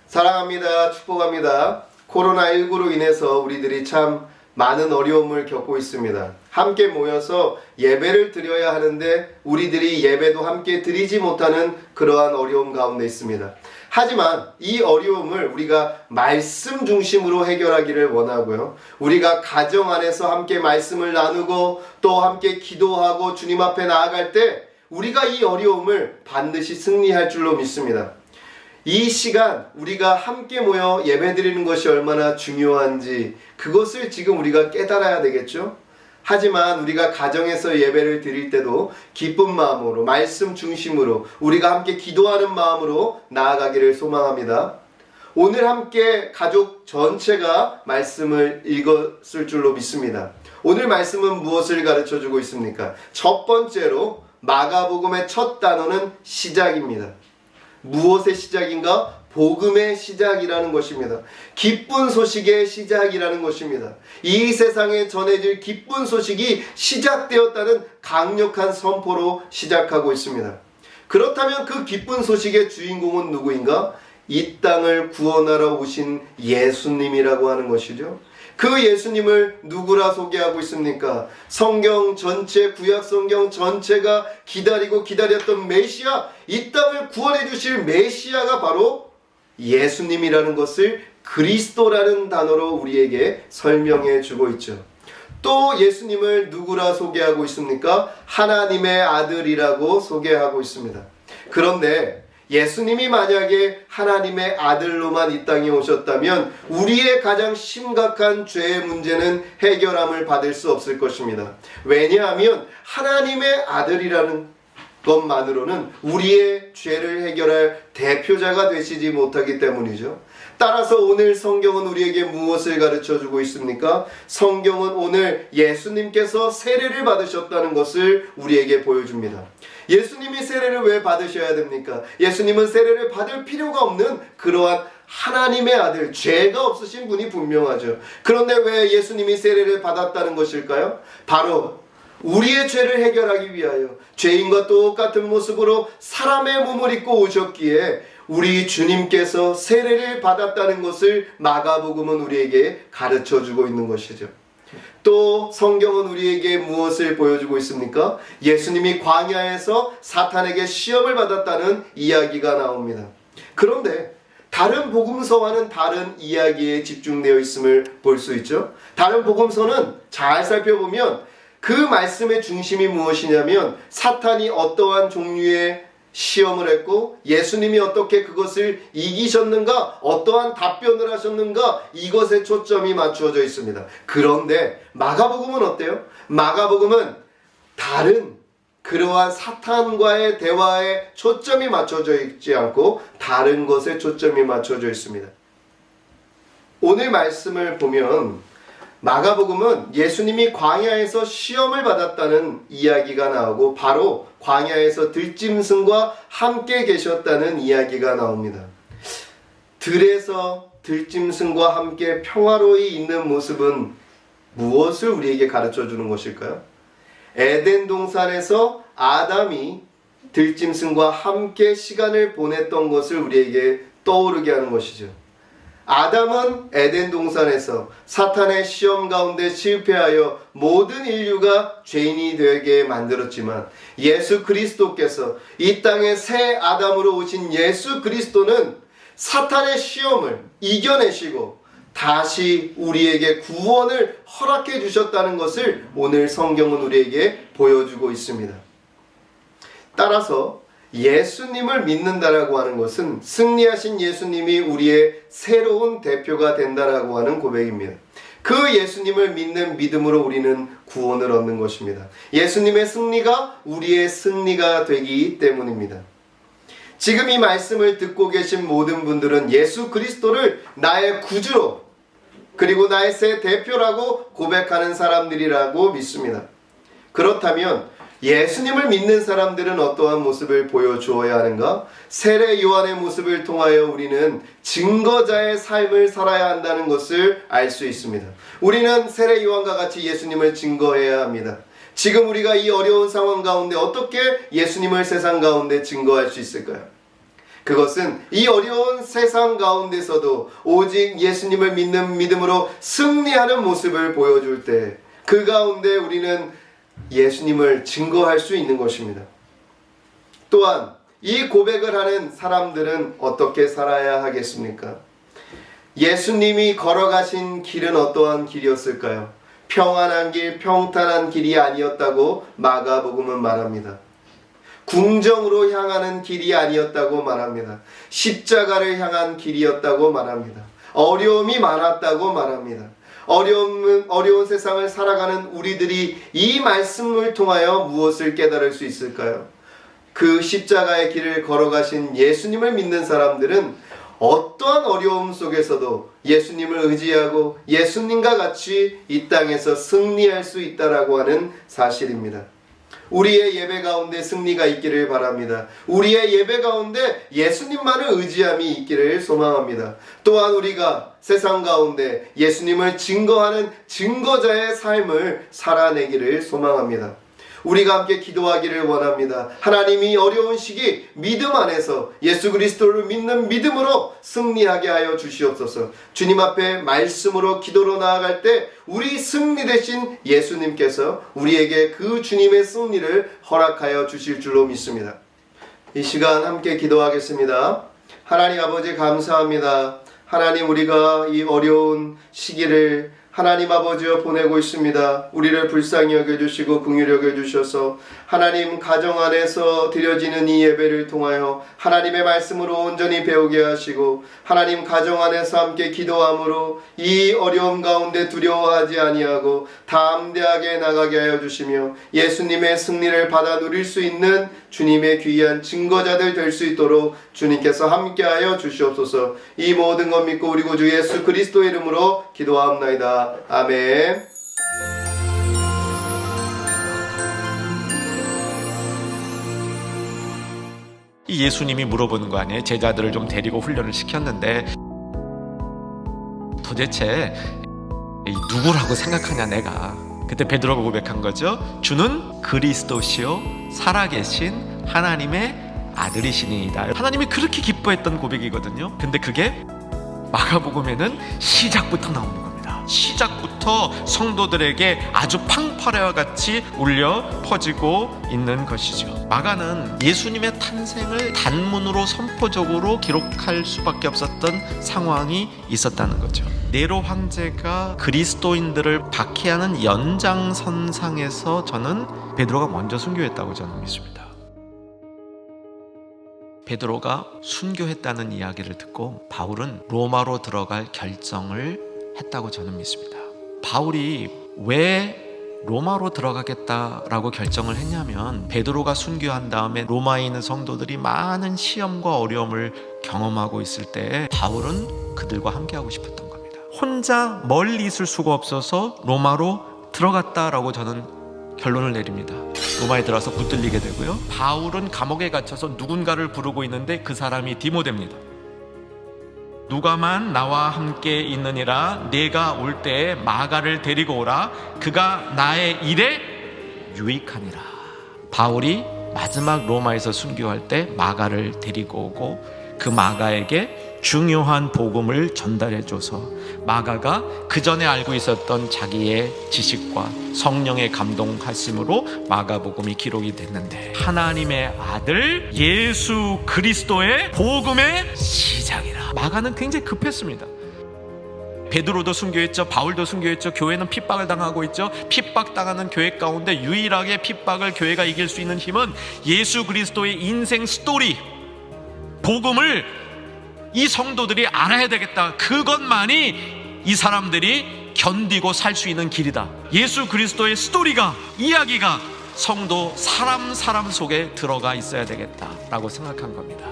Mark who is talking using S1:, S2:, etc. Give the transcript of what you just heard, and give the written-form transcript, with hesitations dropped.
S1: 사랑합니다. 축복합니다. 코로나19로 인해서 우리들이 참 많은 어려움을 겪고 있습니다. 함께 모여서 예배를 드려야 하는데 우리들이 예배도 함께 드리지 못하는 그러한 어려움 가운데 있습니다. 하지만 이 어려움을 우리가 말씀 중심으로 해결하기를 원하고요. 우리가 가정 안에서 함께 말씀을 나누고 또 함께 기도하고 주님 앞에 나아갈 때 우리가 이 어려움을 반드시 승리할 줄로 믿습니다. 이 시간 우리가 함께 모여 예배드리는 것이 얼마나 중요한지 그것을 지금 우리가 깨달아야 되겠죠? 하지만 우리가 가정에서 예배를 드릴 때도 기쁜 마음으로 말씀 중심으로 우리가 함께 기도하는 마음으로 나아가기를 소망합니다. 오늘 함께 가족 전체가 말씀을 읽었을 줄로 믿습니다. 오늘 말씀은 무엇을 가르쳐주고 있습니까? 첫 번째로 마가복음의 첫 단어는 시작입니다. 무엇의 시작인가? 복음의 시작이라는 것입니다. 기쁜 소식의 시작이라는 것입니다. 이 세상에 전해질 기쁜 소식이 시작되었다는 강력한 선포로 시작하고 있습니다. 그렇다면 그 기쁜 소식의 주인공은 누구인가? 이 땅을 구원하러 오신 예수님이라고 하는 것이죠. 그 예수님을 누구라 소개하고 있습니까? 성경 전체, 구약 성경 전체가 기다리고 기다렸던 메시아, 이 땅을 구원해 주실 메시아가 바로 예수님이라는 것을 그리스도라는 단어로 우리에게 설명해 주고 있죠. 또 예수님을 누구라 소개하고 있습니까? 하나님의 아들이라고 소개하고 있습니다. 그런데 예수님이 만약에 하나님의 아들로만 이 땅에 오셨다면 우리의 가장 심각한 죄의 문제는 해결함을 받을 수 없을 것입니다. 왜냐하면 하나님의 아들이라는 것만으로는 우리의 죄를 해결할 대표자가 되시지 못하기 때문이죠. 따라서 오늘 성경은 우리에게 무엇을 가르쳐주고 있습니까? 성경은 오늘 예수님께서 세례를 받으셨다는 것을 우리에게 보여줍니다. 예수님이 세례를 왜 받으셔야 됩니까? 예수님은 세례를 받을 필요가 없는 그러한 하나님의 아들, 죄가 없으신 분이 분명하죠. 그런데 왜 예수님이 세례를 받았다는 것일까요? 바로 우리의 죄를 해결하기 위하여 죄인과 똑같은 모습으로 사람의 몸을 입고 오셨기에 우리 주님께서 세례를 받았다는 것을 마가복음은 우리에게 가르쳐주고 있는 것이죠. 또 성경은 우리에게 무엇을 보여주고 있습니까? 예수님이 광야에서 사탄에게 시험을 받았다는 이야기가 나옵니다. 그런데 다른 복음서와는 다른 이야기에 집중되어 있음을 볼 수 있죠. 다른 복음서는 잘 살펴보면 그 말씀의 중심이 무엇이냐면 사탄이 어떠한 종류의 시험을 했고 예수님이 어떻게 그것을 이기셨는가, 어떠한 답변을 하셨는가, 이것에 초점이 맞추어져 있습니다. 그런데 마가복음은 어때요? 마가복음은 다른 그러한 사탄과의 대화에 초점이 맞춰져 있지 않고 다른 것에 초점이 맞춰져 있습니다. 오늘 말씀을 보면 마가복음은 예수님이 광야에서 시험을 받았다는 이야기가 나오고 바로 광야에서 들짐승과 함께 계셨다는 이야기가 나옵니다. 들에서 들짐승과 함께 평화로이 있는 모습은 무엇을 우리에게 가르쳐 주는 것일까요? 에덴 동산에서 아담이 들짐승과 함께 시간을 보냈던 것을 우리에게 떠오르게 하는 것이죠. 아담은 에덴 동산에서 사탄의 시험 가운데 실패하여 모든 인류가 죄인이 되게 만들었지만 예수 그리스도께서 이 땅에 새 아담으로 오신 예수 그리스도는 사탄의 시험을 이겨내시고 다시 우리에게 구원을 허락해 주셨다는 것을 오늘 성경은 우리에게 보여주고 있습니다. 따라서 예수님을 믿는다라고 하는 것은 승리하신 예수님이 우리의 새로운 대표가 된다라고 하는 고백입니다. 그 예수님을 믿는 믿음으로 우리는 구원을 얻는 것입니다. 예수님의 승리가 우리의 승리가 되기 때문입니다. 지금 이 말씀을 듣고 계신 모든 분들은 예수 그리스도를 나의 구주로 그리고 나의 새 대표라고 고백하는 사람들이라고 믿습니다. 그렇다면 예수님을 믿는 사람들은 어떠한 모습을 보여주어야 하는가? 세례 요한의 모습을 통하여 우리는 증거자의 삶을 살아야 한다는 것을 알 수 있습니다. 우리는 세례 요한과 같이 예수님을 증거해야 합니다. 지금 우리가 이 어려운 상황 가운데 어떻게 예수님을 세상 가운데 증거할 수 있을까요? 그것은 이 어려운 세상 가운데서도 오직 예수님을 믿는 믿음으로 승리하는 모습을 보여줄 때 그 가운데 우리는 예수님을 증거할 수 있는 것입니다. 또한 이 고백을 하는 사람들은 어떻게 살아야 하겠습니까? 예수님이 걸어가신 길은 어떠한 길이었을까요? 평안한 길, 평탄한 길이 아니었다고 마가복음은 말합니다. 궁정으로 향하는 길이 아니었다고 말합니다. 십자가를 향한 길이었다고 말합니다. 어려움이 많았다고 말합니다. 어려운 세상을 살아가는 우리들이 이 말씀을 통하여 무엇을 깨달을 수 있을까요? 그 십자가의 길을 걸어가신 예수님을 믿는 사람들은 어떠한 어려움 속에서도 예수님을 의지하고 예수님과 같이 이 땅에서 승리할 수 있다라고 하는 사실입니다. 우리의 예배 가운데 승리가 있기를 바랍니다. 우리의 예배 가운데 예수님만을 의지함이 있기를 소망합니다. 또한 우리가 세상 가운데 예수님을 증거하는 증거자의 삶을 살아내기를 소망합니다. 우리가 함께 기도하기를 원합니다. 하나님이 어려운 시기 믿음 안에서 예수 그리스도를 믿는 믿음으로 승리하게 하여 주시옵소서. 주님 앞에 말씀으로 기도로 나아갈 때 우리 승리 되신 예수님께서 우리에게 그 주님의 승리를 허락하여 주실 줄로 믿습니다. 이 시간 함께 기도하겠습니다. 하나님 아버지 감사합니다. 하나님, 우리가 이 어려운 시기를 하나님 아버지여 보내고 있습니다. 우리를 불쌍히 여겨주시고 긍휼히 여겨주셔서 하나님 가정 안에서 드려지는 이 예배를 통하여 하나님의 말씀으로 온전히 배우게 하시고 하나님 가정 안에서 함께 기도함으로 이 어려움 가운데 두려워하지 아니하고 담대하게 나가게 하여 주시며 예수님의 승리를 받아 누릴 수 있는 주님의 귀한 증거자들 될 수 있도록 주님께서 함께하여 주시옵소서. 이 모든 것 믿고 우리 구주 예수 그리스도의 이름으로 기도하옵나이다. 아멘.
S2: 이 예수님이 물어보는 거 아니에요? 제자들을 좀 데리고 훈련을 시켰는데 도대체 누구라고 생각하냐 내가. 그때 베드로가 고백한 거죠. 주는 그리스도시요 살아계신 하나님의 아들이시니이다. 하나님이 그렇게 기뻐했던 고백이거든요. 근데 그게 마가복음에는 시작부터 나오는 겁니다. 시작부터 성도들에게 아주 팡파레와 같이 울려 퍼지고 있는 것이죠. 마가는 예수님의 탄생을 단문으로 선포적으로 기록할 수밖에 없었던 상황이 있었다는 거죠. 네로 황제가 그리스도인들을 박해하는 연장선상에서 저는 베드로가 먼저 순교했다고 저는 믿습니다. 베드로가 순교했다는 이야기를 듣고 바울은 로마로 들어갈 결정을 했다고 저는 믿습니다. 바울이 왜 로마로 들어가겠다라고 결정을 했냐면 베드로가 순교한 다음에 로마에 있는 성도들이 많은 시험과 어려움을 경험하고 있을 때 바울은 그들과 함께하고 싶었던 겁니다. 혼자 멀리 있을 수가 없어서 로마로 들어갔다라고 저는 결론을 내립니다. 로마에 들어가서 붙들리게 되고요. 바울은 감옥에 갇혀서 누군가를 부르고 있는데 그 사람이 디모데입니다. 누가만 나와 함께 있느니라 내가 올 때에 마가를 데리고 오라 그가 나의 일에 유익하니라. 바울이 마지막 로마에서 순교할 때 마가를 데리고 오고 그 마가에게 중요한 복음을 전달해줘서 마가가 그 전에 알고 있었던 자기의 지식과 성령의 감동하심으로 마가복음이 기록이 됐는데 하나님의 아들 예수 그리스도의 복음의 시작이라. 마가는 굉장히 급했습니다. 베드로도 순교했죠. 바울도 순교했죠. 교회는 핍박을 당하고 있죠. 핍박당하는 교회 가운데 유일하게 핍박을 교회가 이길 수 있는 힘은 예수 그리스도의 인생 스토리 복음을 이 성도들이 알아야 되겠다. 그것만이 이 사람들이 견디고 살 수 있는 길이다. 예수 그리스도의 스토리가 이야기가 성도 사람 속에 들어가 있어야 되겠다라고 생각한 겁니다.